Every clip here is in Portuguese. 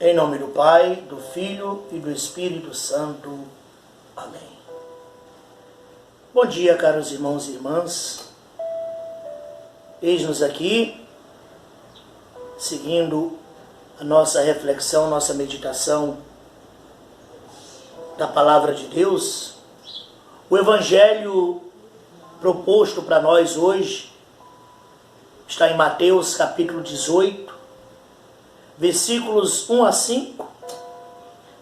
Em nome do Pai, do Filho e do Espírito Santo. Amém. Bom dia, caros irmãos e irmãs. Eis-nos aqui, seguindo a nossa reflexão, nossa meditação da Palavra de Deus. O Evangelho proposto para nós hoje está em Mateus capítulo 18, versículos 1 a 5,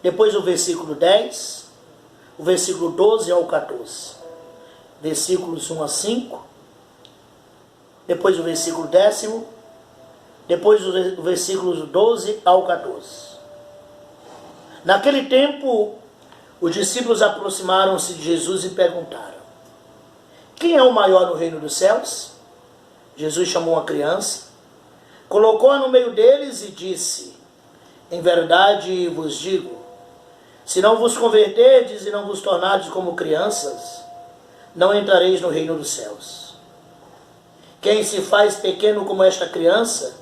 depois o versículo 10, o versículo 12 ao 14. Versículos 1 a 5, depois o versículo 10, depois o versículo 12 ao 14. Naquele tempo, os discípulos aproximaram-se de Jesus e perguntaram: quem é o maior no reino dos céus? Jesus chamou uma criança, colocou-a no meio deles e disse: em verdade vos digo, se não vos converterdes e não vos tornardes como crianças, não entrareis no reino dos céus. Quem se faz pequeno como esta criança,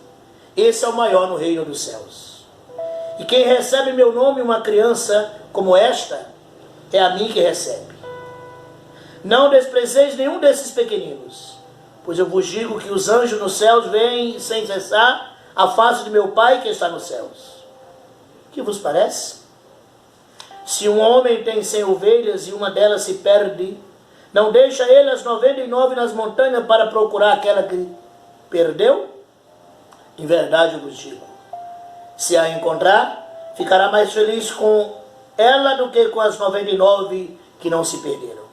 esse é o maior no reino dos céus. E quem recebe meu nome, uma criança como esta, é a mim que recebe. Não desprezeis nenhum desses pequeninos, pois eu vos digo que os anjos nos céus veem sem cessar a face de meu Pai que está nos céus. Que vos parece? Se um homem tem 100 ovelhas e uma delas se perde, não deixa ele as 99 nas montanhas para procurar aquela que perdeu? Em verdade eu vos digo, se a encontrar, ficará mais feliz com ela do que com as 99 que não se perderam.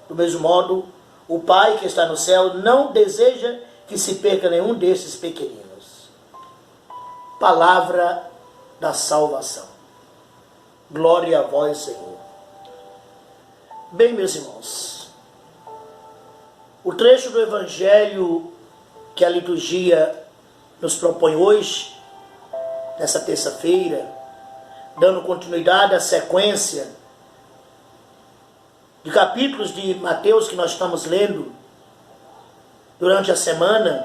Do mesmo modo, o Pai que está no céu não deseja que se perca nenhum desses pequeninos. Palavra da salvação. Glória a vós, Senhor. Bem, meus irmãos, o trecho do Evangelho que a liturgia nos propõe hoje, nessa terça-feira, dando continuidade à sequência de capítulos de Mateus que nós estamos lendo durante a semana.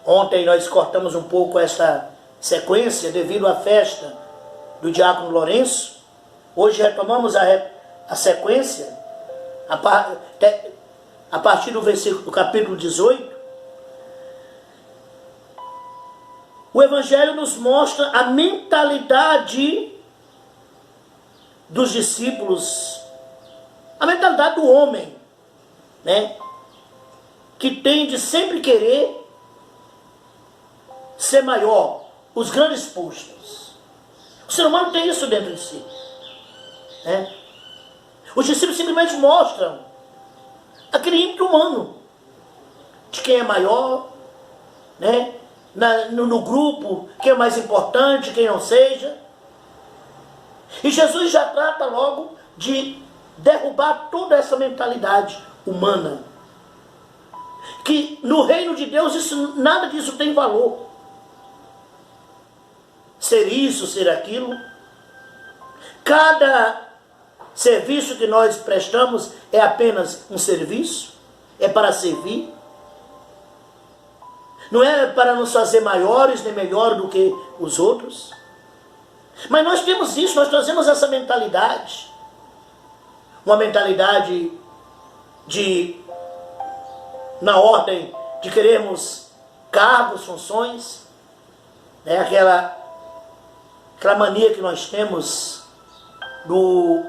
Ontem nós cortamos um pouco esta sequência devido à festa do diácono Lourenço. Hoje retomamos a sequência a partir do capítulo 18. O Evangelho nos mostra a mentalidade dos discípulos, a mentalidade do homem, né? Que tem de sempre querer ser maior, os grandes postos. O ser humano tem isso dentro de si, né? Os discípulos simplesmente mostram aquele ímpeto humano de quem é maior, né? No grupo, quem é mais importante, quem não seja. E Jesus já trata logo de derrubar toda essa mentalidade humana, que no reino de Deus nada disso tem valor. Ser isso, ser aquilo. Cada serviço que nós prestamos é apenas um serviço, é para servir. Não é para nos fazer maiores nem melhores do que os outros. Mas nós temos isso, nós trazemos essa mentalidade. Uma mentalidade na ordem de querermos cargos, funções, né? Aquela mania que nós temos do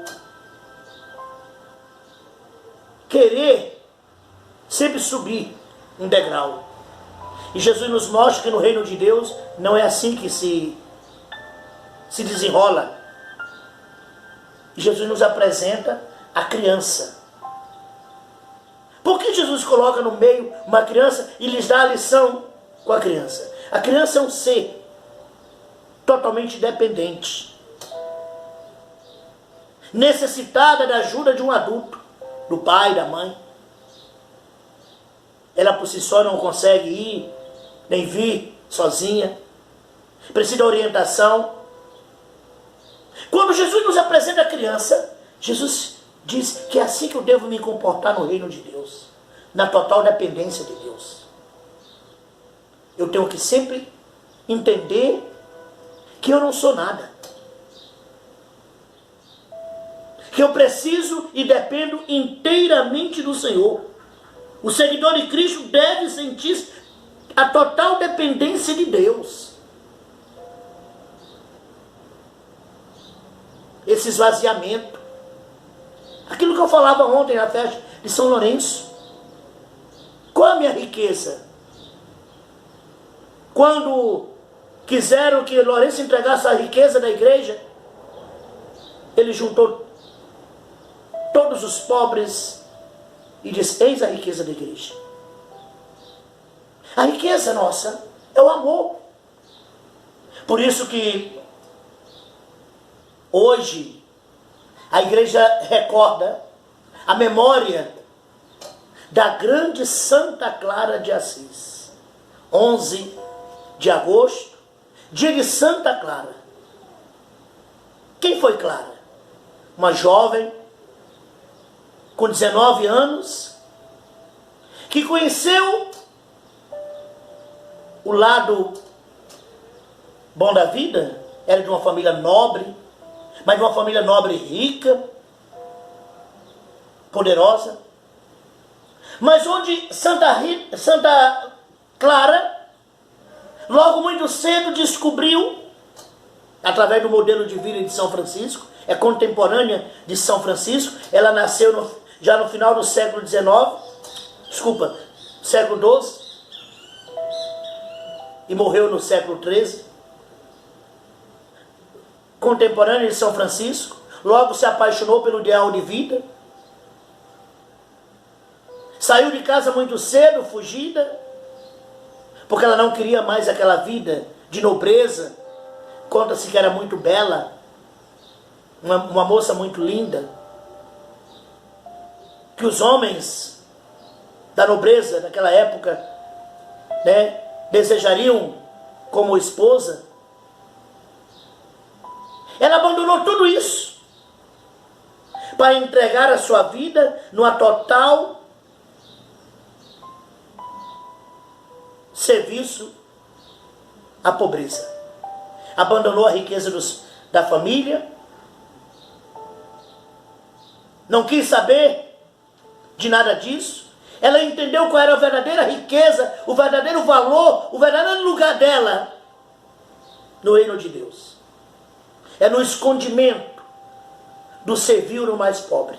querer sempre subir um degrau. E Jesus nos mostra que no reino de Deus não é assim que se desenrola. E Jesus nos apresenta a criança. Por que Jesus coloca no meio uma criança e lhes dá a lição com a criança? A criança é um ser totalmente dependente, necessitada da ajuda de um adulto, do pai, da mãe. Ela por si só não consegue ir, nem vir sozinha. Precisa de orientação. Quando Jesus nos apresenta a criança, Jesus diz que é assim que eu devo me comportar no reino de Deus, na total dependência de Deus. Eu tenho que sempre entender que eu não sou nada. Que eu preciso e dependo inteiramente do Senhor. O seguidor de Cristo deve sentir a total dependência de Deus. Esse esvaziamento. Aquilo que eu falava ontem na festa de São Lourenço. Qual a minha riqueza? Quando quiseram que Lourenço entregasse a riqueza da igreja, ele juntou todos os pobres e disse: eis a riqueza da igreja. A riqueza nossa é o amor. Por isso que hoje a igreja recorda a memória da grande Santa Clara de Assis. 11 de agosto, dia de Santa Clara. Quem foi Clara? Uma jovem com 19 anos que conheceu o lado bom da vida. Era de uma família nobre, mas de uma família nobre rica, poderosa. Mas onde Santa Clara, logo muito cedo, descobriu, através do modelo de vida de São Francisco, é contemporânea de São Francisco, ela nasceu já no final do século XIX, século XII, e morreu no século XIII, contemporânea de São Francisco, logo se apaixonou pelo ideal de vida, saiu de casa muito cedo, fugida, porque ela não queria mais aquela vida de nobreza. Conta-se que era muito bela, uma moça muito linda, que os homens da nobreza daquela época, né, desejariam como esposa. Ela abandonou tudo isso para entregar a sua vida numa total serviço à pobreza. Abandonou a riqueza da família, não quis saber de nada disso. Ela entendeu qual era a verdadeira riqueza, o verdadeiro valor, o verdadeiro lugar dela no reino de Deus. É no escondimento do servir o mais pobre.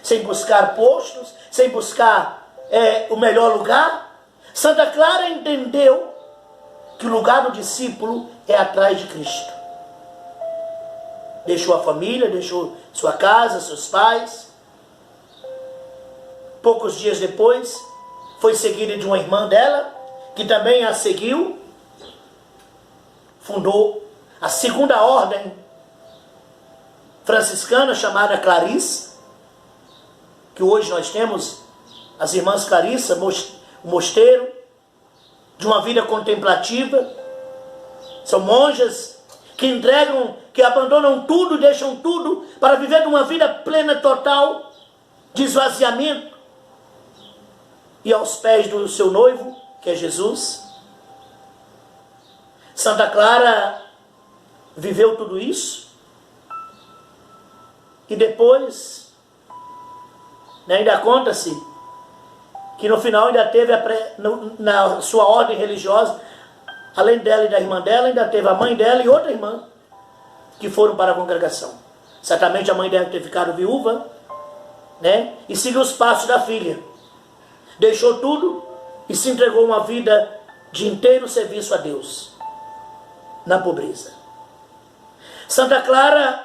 Sem buscar postos, sem buscar o melhor lugar. Santa Clara entendeu que o lugar do discípulo é atrás de Cristo. Deixou a família, deixou sua casa, seus pais. Poucos dias depois, foi seguida de uma irmã dela, que também a seguiu. Fundou a segunda ordem franciscana, chamada Clarice, que hoje nós temos as irmãs Clarissa, o mosteiro de uma vida contemplativa. São monjas que entregam, que abandonam tudo, deixam tudo para viver uma vida plena, total, de esvaziamento, e aos pés do seu noivo, que é Jesus. Santa Clara viveu tudo isso, e depois, ainda conta-se que no final ainda teve, na sua ordem religiosa, além dela e da irmã dela, ainda teve a mãe dela e outra irmã, que foram para a congregação. Certamente a mãe deve ter ficado viúva, e seguiu os passos da filha. Deixou tudo e se entregou uma vida de inteiro serviço a Deus, na pobreza. Santa Clara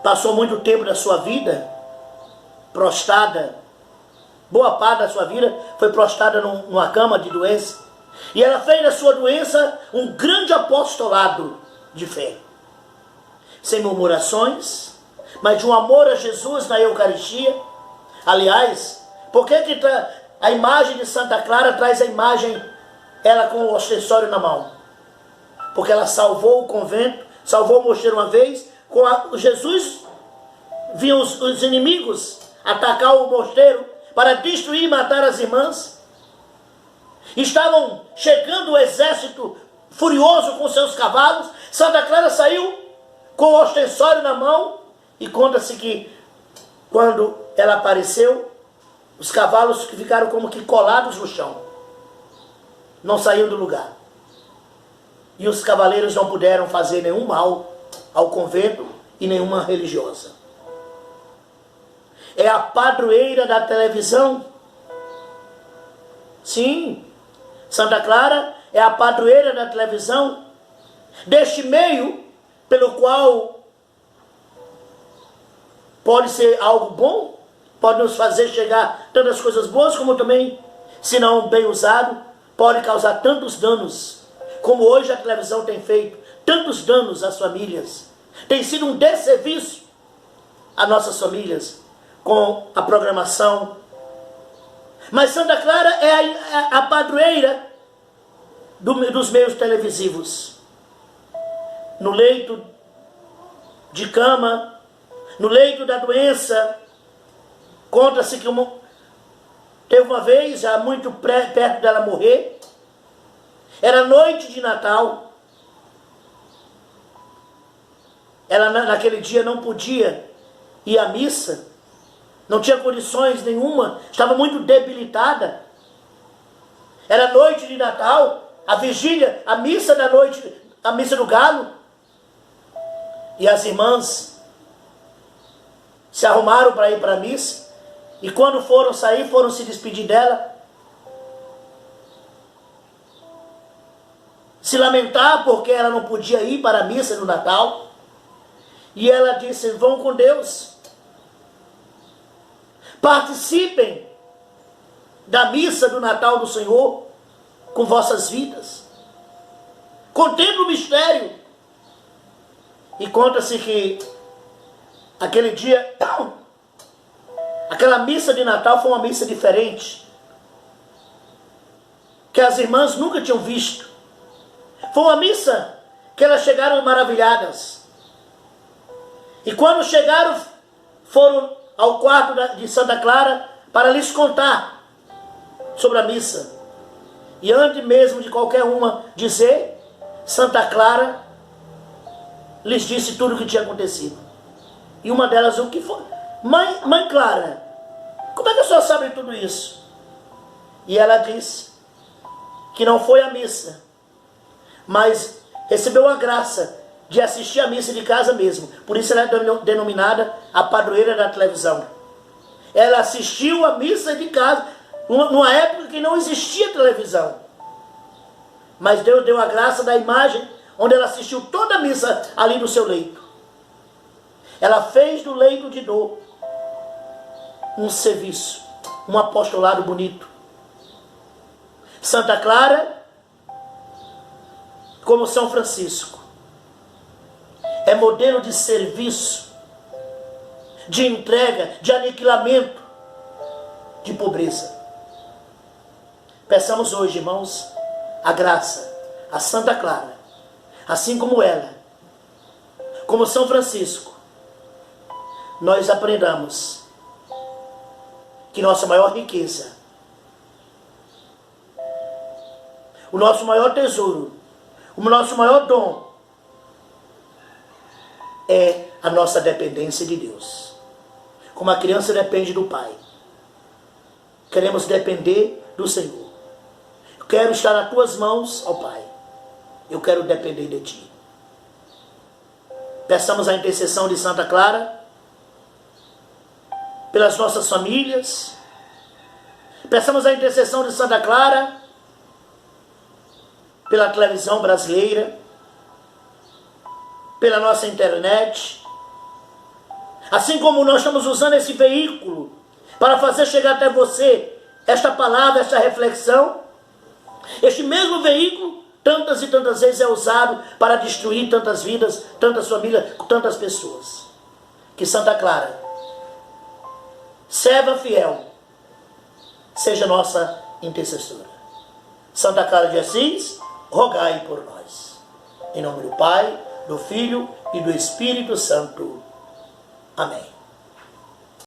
passou muito tempo da sua vida prostrada. Boa parte da sua vida foi prostrada numa cama de doença. E ela fez da sua doença um grande apostolado de fé. Sem murmurações, mas de um amor a Jesus na Eucaristia. Aliás, por que a imagem de Santa Clara traz a imagem, ela com o ostensório na mão? Porque ela salvou o convento, salvou o mosteiro uma vez. Jesus viu os inimigos atacar o mosteiro para destruir e matar as irmãs. Estavam chegando o exército furioso com seus cavalos. Santa Clara saiu com o ostensório na mão e conta-se que quando ela apareceu, os cavalos ficaram como que colados no chão. Não saíam do lugar. E os cavaleiros não puderam fazer nenhum mal ao convento e nenhuma religiosa. É a padroeira da televisão. Sim, Santa Clara é a padroeira da televisão, deste meio pelo qual pode ser algo bom, pode nos fazer chegar tantas coisas boas, como também, se não bem usado, pode causar tantos danos, como hoje a televisão tem feito, tantos danos às famílias. Tem sido um desserviço às nossas famílias com a programação. Mas Santa Clara é a padroeira dos meios televisivos. No leito de cama, no leito da doença, conta-se que teve uma vez, já muito perto dela morrer, era noite de Natal, ela naquele dia não podia ir à missa, não tinha condições nenhuma, estava muito debilitada. Era noite de Natal, a vigília, a missa da noite, a missa do galo. E as irmãs se arrumaram para ir para a missa. E quando foram sair, foram se despedir dela. Se lamentar porque ela não podia ir para a missa no Natal. E ela disse: vão com Deus. Participem da missa do Natal do Senhor com vossas vidas. Contemple o mistério. E conta-se que aquele dia, aquela missa de Natal foi uma missa diferente, que as irmãs nunca tinham visto. Foi uma missa que elas chegaram maravilhadas. E quando chegaram, foram ao quarto de Santa Clara para lhes contar sobre a missa. E antes mesmo de qualquer uma dizer, Santa Clara lhes disse tudo o que tinha acontecido. E uma delas, o que foi? Mãe Clara, como é que a senhora sabe tudo isso? E ela disse que não foi à missa, mas recebeu a graça de assistir a missa de casa mesmo. Por isso ela é denominada a padroeira da televisão. Ela assistiu a missa de casa, numa época que não existia televisão. Mas Deus deu a graça da imagem, onde ela assistiu toda a missa ali no seu leito. Ela fez do leito de dor um serviço, um apostolado bonito. Santa Clara, como São Francisco, é modelo de serviço, de entrega, de aniquilamento, de pobreza. Peçamos hoje, irmãos, a graça, a Santa Clara, assim como ela, como São Francisco, nós aprendamos que nossa maior riqueza, o nosso maior tesouro, o nosso maior dom é a nossa dependência de Deus. Como a criança depende do pai, queremos depender do Senhor. Eu quero estar nas tuas mãos, ó Pai. Eu quero depender de ti. Peçamos a intercessão de Santa Clara pelas nossas famílias. Peçamos a intercessão de Santa Clara pela televisão brasileira, pela nossa internet. Assim como nós estamos usando esse veículo para fazer chegar até você esta palavra, esta reflexão, este mesmo veículo tantas e tantas vezes é usado para destruir tantas vidas, tantas famílias, tantas pessoas. Que Santa Clara, serva fiel, seja nossa intercessora. Santa Clara de Assis, rogai por nós. Em nome do Pai, do Filho e do Espírito Santo. Amém.